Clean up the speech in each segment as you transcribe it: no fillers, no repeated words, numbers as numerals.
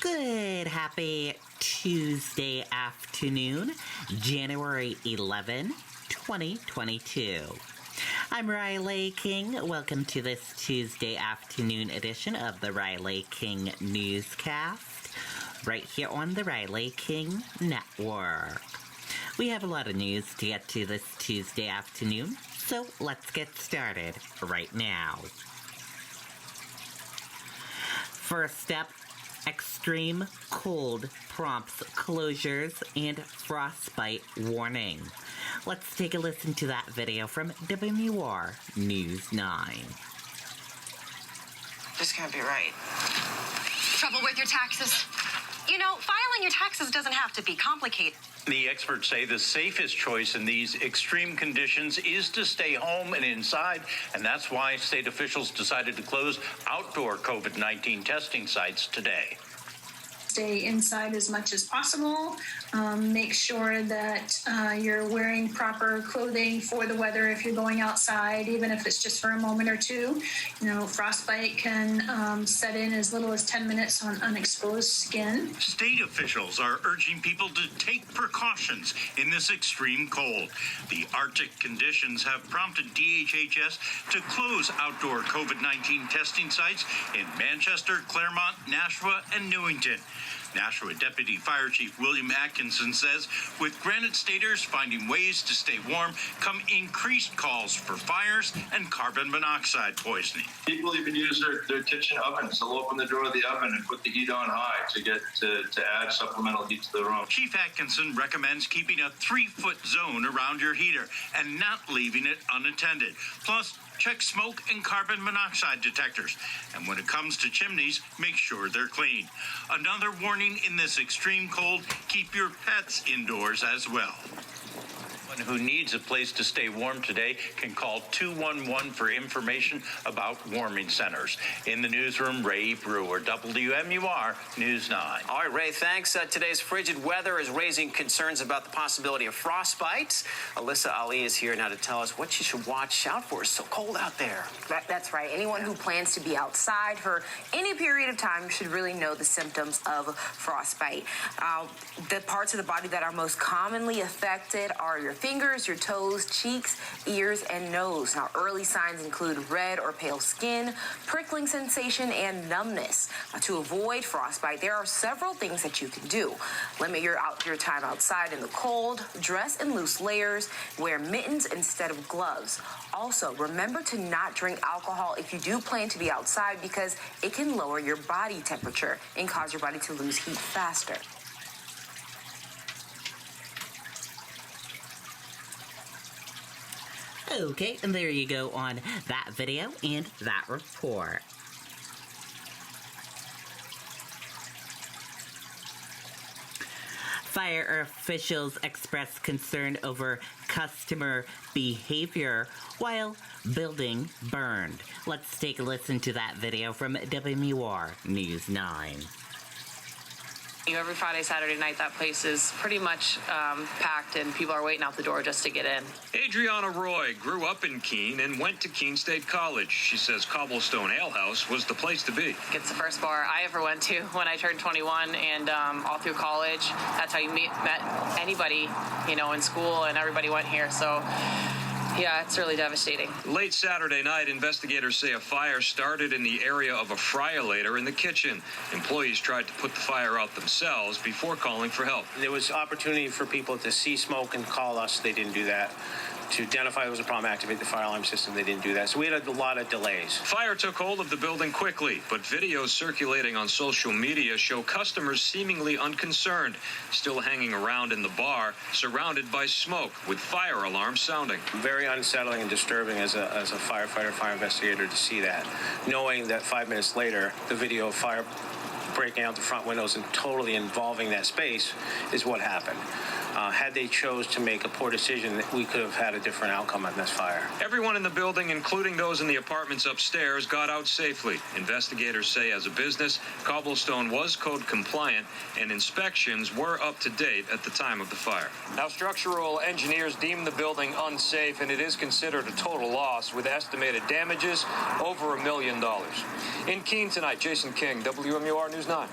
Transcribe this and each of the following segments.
Good, happy Tuesday afternoon, January 11, 2022. I'm Riley King. Welcome to this Tuesday afternoon edition of the Riley King Newscast, right here on the Riley King Network. We have a lot of news to get to this Tuesday afternoon, so let's get started right now. First up, extreme cold prompts closures and frostbite warning. Let's take a listen to that video from WMUR News 9. This can't be right. Trouble with your taxes? You know, filing your taxes doesn't have to be complicated. The experts say the safest choice in these extreme conditions is to stay home and inside, and that's why state officials decided to close outdoor COVID-19 testing sites today. Stay inside as much as possible. Make sure that you're wearing proper clothing for the weather if you're going outside, even if it's just for a moment or two. You know, frostbite can set in as little as 10 minutes on unexposed skin. State officials are urging people to take precautions in this extreme cold. The Arctic conditions have prompted DHHS to close outdoor COVID-19 testing sites in Manchester, Claremont, Nashua, and Newington. Nashua Deputy Fire Chief William Atkinson says with Granite Staters finding ways to stay warm come increased calls for fires and carbon monoxide poisoning. People even use their kitchen ovens. They'll open the door of the oven and put the heat on high to add supplemental heat to the room. Chief Atkinson recommends keeping a 3-foot zone around your heater and not leaving it unattended. Plus, check smoke and carbon monoxide detectors. And when it comes to chimneys, make sure they're clean. Another warning in this extreme cold, keep your pets indoors as well. Who needs a place to stay warm today can call 211 for information about warming centers. In the newsroom, Ray Brewer, WMUR News 9. All right, Ray, thanks. Today's frigid weather is raising concerns about the possibility of frostbite. Alyssa Ali is here now to tell us what you should watch out for. It's so cold out there. That's right. Anyone who plans to be outside for any period of time should really know the symptoms of frostbite. The parts of the body that are most commonly affected are your fingers, your toes, cheeks, ears, and nose. Now, early signs include red or pale skin, prickling sensation, and numbness. Now, to avoid frostbite, there are several things that you can do. Limit your time outside in the cold, dress in loose layers, wear mittens instead of gloves. Also, remember to not drink alcohol if you do plan to be outside because it can lower your body temperature and cause your body to lose heat faster. Okay, and there you go on that video and that report. Fire officials expressed concern over customer behavior while building burned. Let's take a listen to that video from WMUR News 9. Every Friday, Saturday night, that place is pretty much packed and people are waiting out the door just to get in. Adriana Roy grew up in Keene and went to Keene State College. She says Cobblestone Ale House was the place to be. It's the first bar I ever went to when I turned 21 and all through college. That's how you met anybody, in school, and everybody went here. So yeah, it's really devastating. Late Saturday night, investigators say a fire started in the area of a fryolator in the kitchen. Employees tried to put the fire out themselves before calling for help. There was opportunity for people to see smoke and call us. They didn't do that. To identify there was a problem, activate the fire alarm system. They didn't do that. So we had a lot of delays. Fire took hold of the building quickly, but videos circulating on social media show customers seemingly unconcerned, still hanging around in the bar, surrounded by smoke, with fire alarms sounding. Very unsettling and disturbing as a firefighter, fire investigator to see that, knowing that 5 minutes later, the video of fire breaking out the front windows and totally involving that space is what happened. Had they chose to make a poor decision, we could have had a different outcome on this fire. Everyone in the building, including those in the apartments upstairs, got out safely. Investigators say as a business, Cobblestone was code compliant and inspections were up to date at the time of the fire. Now, structural engineers deem the building unsafe and it is considered a total loss with estimated damages over $1 million. In Keene tonight, Jason King, WMUR News 9.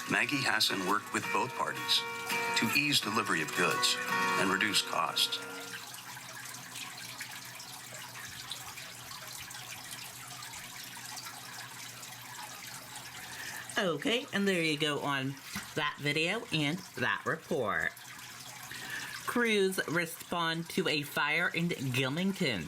Maggie Hassan worked with both parties to ease delivery of goods and reduce costs. Okay, and there you go on that video and that report. Crews respond to a fire in Gilmington.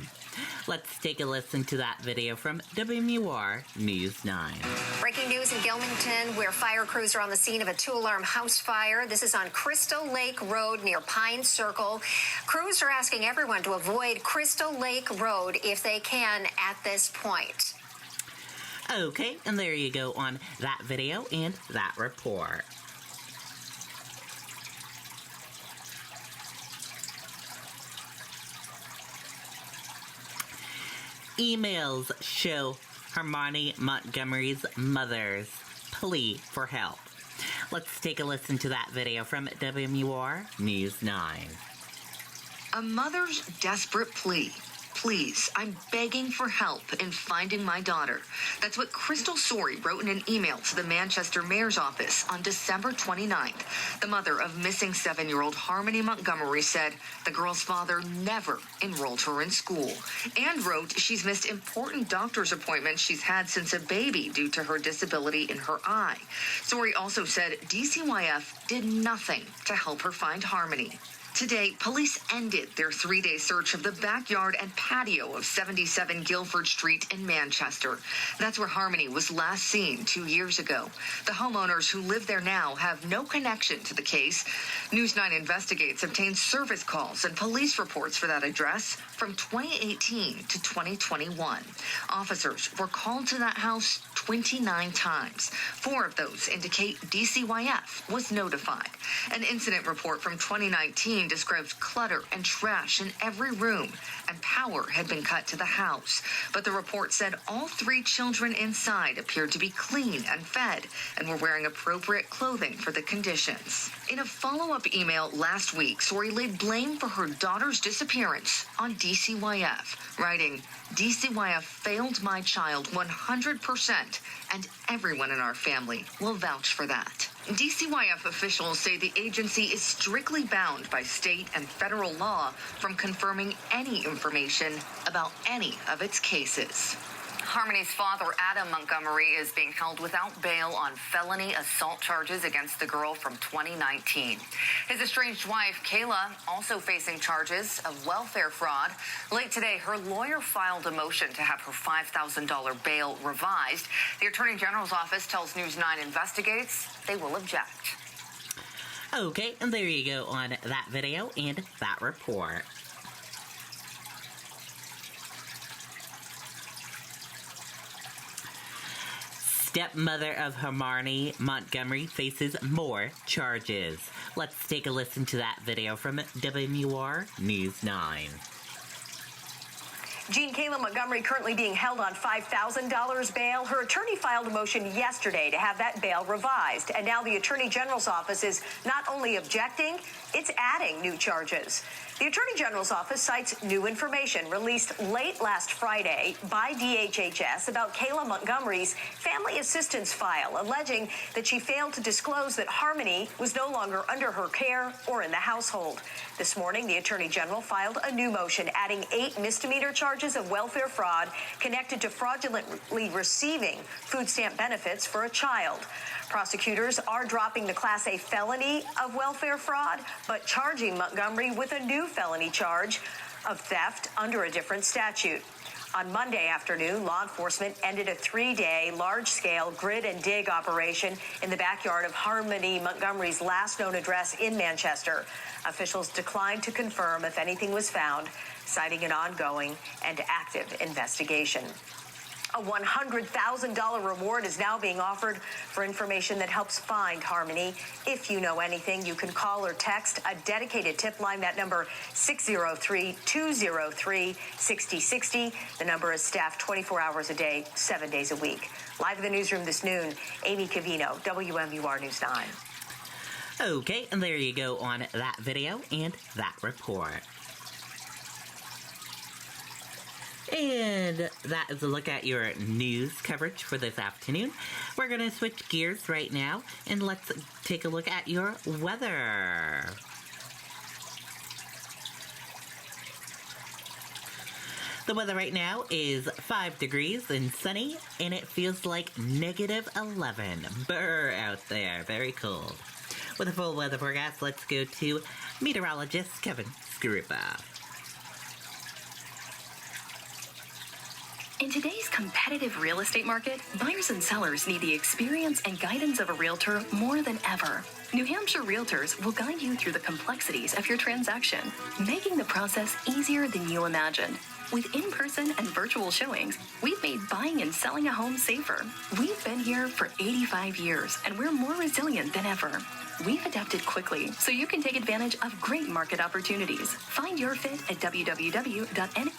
Let's take a listen to that video from WMUR News 9. Breaking news in Gilmington, where fire crews are on the scene of a 2-alarm house fire. This is on Crystal Lake Road near Pine Circle. Crews are asking everyone to avoid Crystal Lake Road if they can at this point. Okay, and there you go on that video and that report. Emails show Harmony Montgomery's mother's plea for help. Let's take a listen to that video from WMUR News 9. A mother's desperate plea. Please, I'm begging for help in finding my daughter. That's what Crystal Sori wrote in an email to the Manchester Mayor's office on December 29th. The mother of missing 7-year-old Harmony Montgomery said the girl's father never enrolled her in school and wrote she's missed important doctor's appointments she's had since a baby due to her disability in her eye. Sori also said DCYF did nothing to help her find Harmony. Today, police ended their 3-day search of the backyard and patio of 77 Guilford Street in Manchester. That's where Harmony was last seen 2 years ago. The homeowners who live there now have no connection to the case. News 9 Investigates obtained service calls and police reports for that address from 2018 to 2021. Officers were called to that house 29 times. 4 of those indicate DCYF was notified. An incident report from 2019 describes clutter and trash in every room, and power had been cut to the house. But the report said all 3 children inside appeared to be clean and fed and were wearing appropriate clothing for the conditions. In a follow-up email last week, Sori laid blame for her daughter's disappearance on DCYF, writing, DCYF failed my child 100%, and everyone in our family will vouch for that. DCYF officials say the agency is strictly bound by state and federal law from confirming any information about any of its cases. Harmony's father, Adam Montgomery, is being held without bail on felony assault charges against the girl from 2019. His estranged wife, Kayla, also facing charges of welfare fraud. Late today, her lawyer filed a motion to have her $5,000 bail revised. The Attorney General's office tells News 9 Investigates they will object. Okay, and there you go on that video and that report. Stepmother of Harmony Montgomery faces more charges. Let's take a listen to that video from WMUR News 9. Jean Kayla Montgomery currently being held on $5,000 bail. Her attorney filed a motion yesterday to have that bail revised. And now the Attorney General's office is not only objecting, it's adding new charges. The Attorney General's office cites new information released late last Friday by DHHS about Kayla Montgomery's family assistance file, alleging that she failed to disclose that Harmony was no longer under her care or in the household. This morning, the Attorney General filed a new motion adding 8 misdemeanor charges of welfare fraud connected to fraudulently receiving food stamp benefits for a child. Prosecutors are dropping the Class A felony of welfare fraud, but charging Montgomery with a new felony charge of theft under a different statute. On Monday afternoon, law enforcement ended a 3-day large-scale grid and dig operation in the backyard of Harmony Montgomery's last known address in Manchester. Officials declined to confirm if anything was found, citing an ongoing and active investigation. A $100,000 reward is now being offered for information that helps find Harmony. If you know anything, you can call or text a dedicated tip line. That number, 603-203-6060. The number is staffed 24 hours a day, 7 days a week. Live in the newsroom this noon, Amy Cavino, WMUR News 9. Okay, and there you go on that video and that report. And that is a look at your news coverage for this afternoon. We're going to switch gears right now and let's take a look at your weather. The weather right now is 5 degrees and sunny, and it feels like negative 11. Brr out there, very cold. With a full weather forecast, let's go to meteorologist Kevin Skrupa. In today's competitive real estate market, buyers and sellers need the experience and guidance of a realtor more than ever. New Hampshire Realtors will guide you through the complexities of your transaction, making the process easier than you imagined. With in-person and virtual showings, we've made buying and selling a home safer. We've been here for 85 years, and we're more resilient than ever. We've adapted quickly, so you can take advantage of great market opportunities. Find your fit at www.n.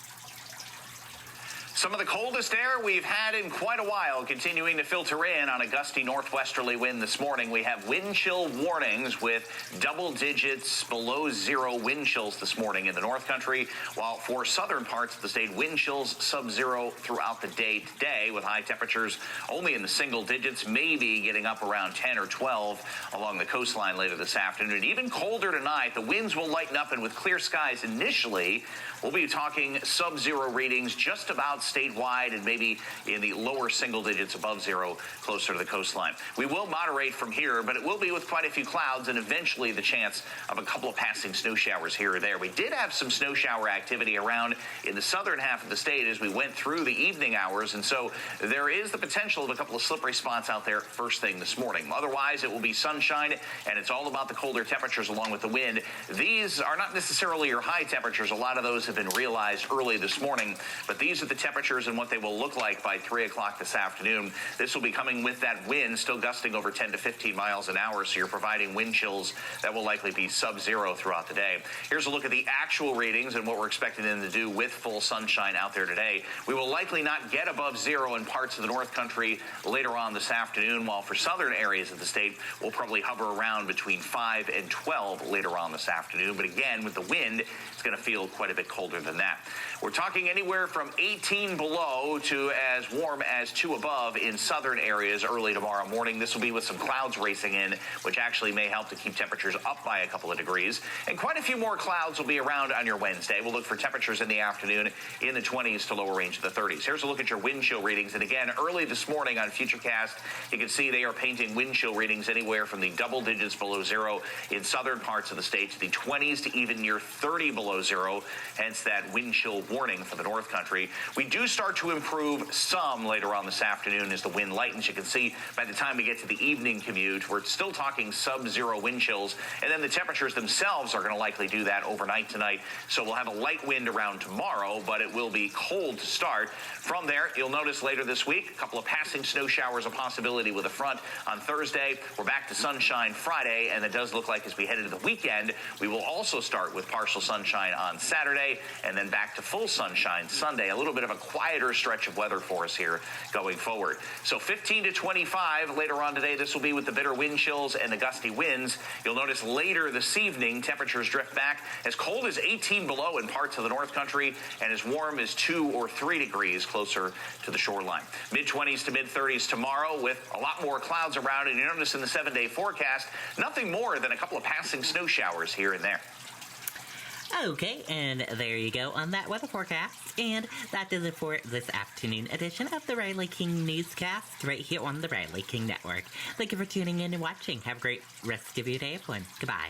Some of the coldest air we've had in quite a while continuing to filter in on a gusty northwesterly wind this morning. We have wind chill warnings with double digits below zero wind chills this morning in the North Country, while for southern parts of the state, wind chills sub-zero throughout the day today with high temperatures only in the single digits, maybe getting up around 10 or 12 along the coastline later this afternoon. Even colder tonight, the winds will lighten up, and with clear skies initially, we'll be talking sub-zero readings just about statewide and maybe in the lower single digits above zero closer to the coastline. We will moderate from here, but it will be with quite a few clouds and eventually the chance of a couple of passing snow showers here or there. We did have some snow shower activity around in the southern half of the state as we went through the evening hours, and so there is the potential of a couple of slippery spots out there first thing this morning. Otherwise, it will be sunshine, and it's all about the colder temperatures along with the wind. These are not necessarily your high temperatures. A lot of those have been realized early this morning, but these are the temperatures and what they will look like by 3 o'clock this afternoon. This will be coming with that wind still gusting over 10 to 15 miles an hour, so you're providing wind chills that will likely be sub-zero throughout the day. Here's a look at the actual readings and what we're expecting them to do with full sunshine out there today. We will likely not get above zero in parts of the North Country later on this afternoon, while for southern areas of the state, we'll probably hover around between 5 and 12 later on this afternoon. But again, with the wind, it's going to feel quite a bit colder than that. We're talking anywhere from 18 below to as warm as 2 above in southern areas early tomorrow morning. This will be with some clouds racing in, which actually may help to keep temperatures up by a couple of degrees. And quite a few more clouds will be around on your Wednesday. We'll look for temperatures in the afternoon in the 20s to lower range of the 30s. Here's a look at your wind chill readings. And again, early this morning on Futurecast, you can see they are painting wind chill readings anywhere from the double digits below zero in southern parts of the state to the 20s to even near 30 below zero, hence that wind chill warning for the North Country. We do start to improve some later on this afternoon as the wind lightens. You can see by the time we get to the evening commute, we're still talking sub-zero wind chills, and then the temperatures themselves are going to likely do that overnight tonight. So we'll have a light wind around tomorrow, but it will be cold to start. From there, you'll notice later this week, a couple of passing snow showers a possibility with a front on Thursday. We're back to sunshine Friday, and it does look like as we head into the weekend, we will also start with partial sunshine on Saturday, and then back to full sunshine Sunday. A little bit of a quieter stretch of weather for us here going forward. So 15 to 25 later on today. This will be with the bitter wind chills and the gusty winds. You'll notice later this evening, temperatures drift back as cold as 18 below in parts of the North Country and as warm as 2 or 3 degrees closer to the shoreline. Mid-20s to mid-30s tomorrow with a lot more clouds around, and you notice in the 7-day forecast, nothing more than a couple of passing snow showers here and there. Okay, and there you go on that weather forecast. And that does it for this afternoon edition of the Riley King Newscast right here on the Riley King Network. Thank you for tuning in and watching. Have a great rest of your day, everyone. Goodbye.